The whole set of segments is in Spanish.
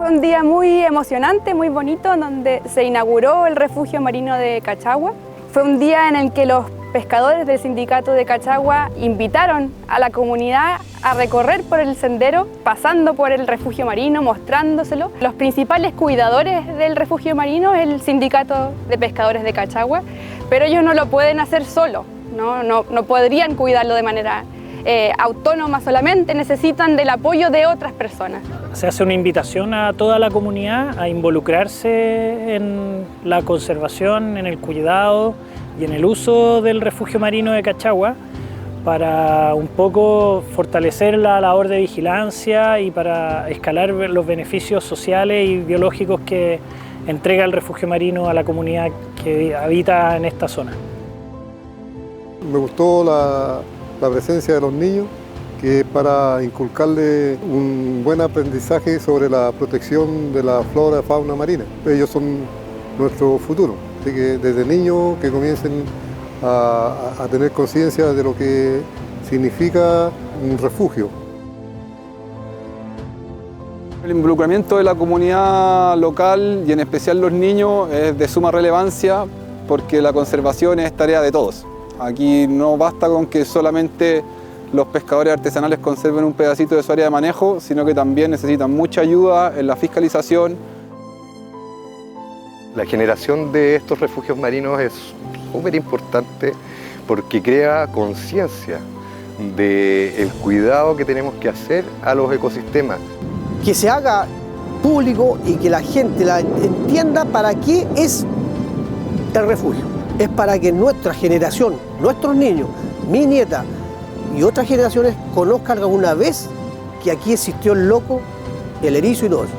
Fue un día muy emocionante, muy bonito, donde se inauguró el refugio marino de Cachagua. Fue un día en el que los pescadores del sindicato de Cachagua invitaron a la comunidad a recorrer por el sendero, pasando por el refugio marino, mostrándoselo. Los principales cuidadores del refugio marino es el sindicato de pescadores de Cachagua, pero ellos no lo pueden hacer solos, no podrían cuidarlo de manera autónoma solamente, necesitan del apoyo de otras personas. Se hace una invitación a toda la comunidad a involucrarse en la conservación, en el cuidado y en el uso del refugio marino de Cachagua para un poco fortalecer la labor de vigilancia y para escalar los beneficios sociales y biológicos que entrega el refugio marino a la comunidad que habita en esta zona. Me gustó la presencia de los niños, que es para inculcarles un buen aprendizaje sobre la protección de la flora y fauna marina. Ellos son nuestro futuro, así que desde niños que comiencen a tener conciencia de lo que significa un refugio. El involucramiento de la comunidad local y en especial los niños es de suma relevancia porque la conservación es tarea de todos. Aquí no basta con que solamente los pescadores artesanales conserven un pedacito de su área de manejo, sino que también necesitan mucha ayuda en la fiscalización. La generación de estos refugios marinos es súper importante porque crea conciencia del cuidado que tenemos que hacer a los ecosistemas. Que se haga público y que la gente la entienda para qué es el refugio. Es para que nuestra generación, nuestros niños, mi nieta y otras generaciones conozcan alguna vez que aquí existió el loco, el erizo y todo eso.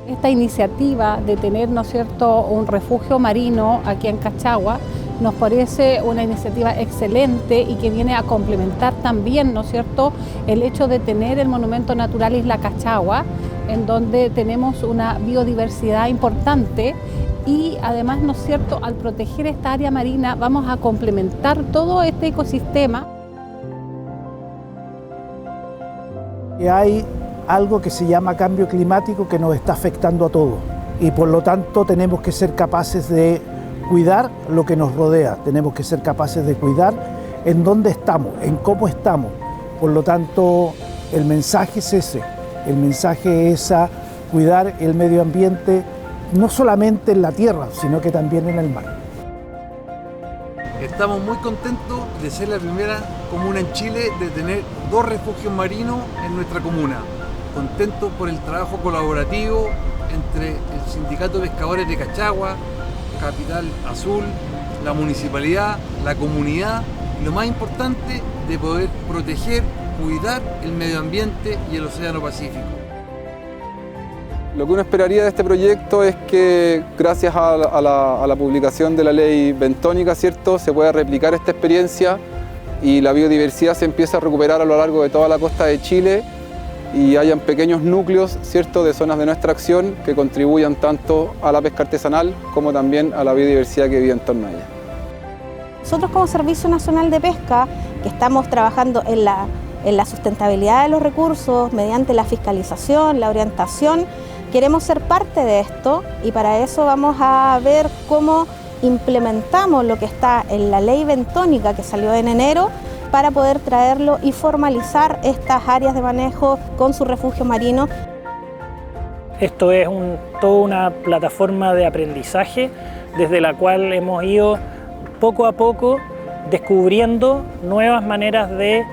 Esta iniciativa de tener, ¿no es cierto?, un refugio marino aquí en Cachagua nos parece una iniciativa excelente y que viene a complementar también, ¿no es cierto?, el hecho de tener el monumento natural Isla Cachagua, en donde tenemos una biodiversidad importante y además, ¿no es cierto?, al proteger esta área marina vamos a complementar todo este ecosistema. Hay algo que se llama cambio climático que nos está afectando a todos y por lo tanto tenemos que ser capaces de cuidar lo que nos rodea, tenemos que ser capaces de cuidar en dónde estamos, en cómo estamos. Por lo tanto, el mensaje es ese, el mensaje es a cuidar el medio ambiente no solamente en la tierra, sino que también en el mar. Estamos muy contentos de ser la primera comuna en Chile de tener 2 refugios marinos en nuestra comuna. Contentos por el trabajo colaborativo entre el Sindicato de Pescadores de Cachagua, Capital Azul, la municipalidad, la comunidad y lo más importante, de poder proteger, cuidar el medio ambiente y el océano Pacífico. Lo que uno esperaría de este proyecto es que gracias a la publicación de la ley bentónica, ¿cierto?, se pueda replicar esta experiencia y la biodiversidad se empiece a recuperar a lo largo de toda la costa de Chile y hayan pequeños núcleos, ¿cierto?, de zonas de no extracción que contribuyan tanto a la pesca artesanal como también a la biodiversidad que vive en torno a ella. Nosotros como Servicio Nacional de Pesca, que estamos trabajando en la sustentabilidad de los recursos mediante la fiscalización, la orientación, queremos ser parte de esto y para eso vamos a ver cómo implementamos lo que está en la ley bentónica que salió en enero para poder traerlo y formalizar estas áreas de manejo con su refugio marino. Esto es toda una plataforma de aprendizaje desde la cual hemos ido poco a poco descubriendo nuevas maneras de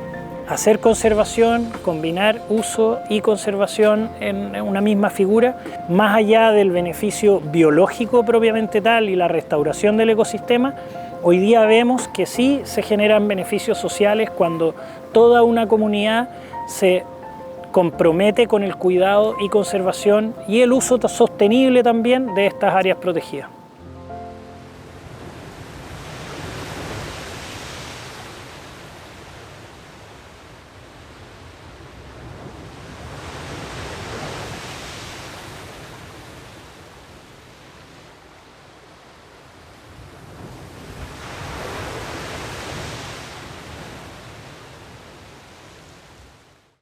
hacer conservación, combinar uso y conservación en una misma figura, más allá del beneficio biológico propiamente tal y la restauración del ecosistema. Hoy día vemos que sí se generan beneficios sociales cuando toda una comunidad se compromete con el cuidado y conservación y el uso sostenible también de estas áreas protegidas.